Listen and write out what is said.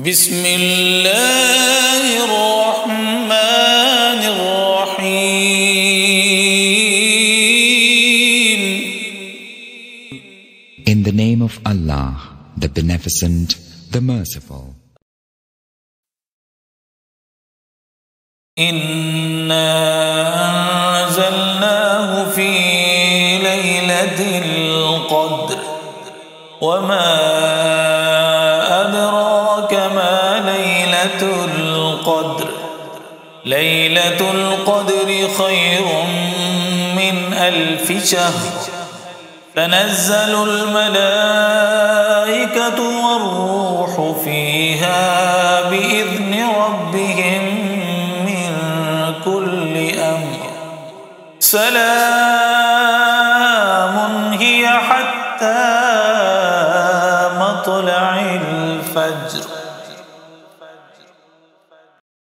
بسم الله الرحمن الرحيم. In the name of Allah, the Beneficent, the Merciful. إنا أنزلناه في ليلة القدر وما أدراك ما ليلة القدر. ليلة القدر خير من 1000 شهر. تنزل الملائكة والروح فيها بإذن ربهم من كل أمر. سلام هي حتى مطلع الفجر.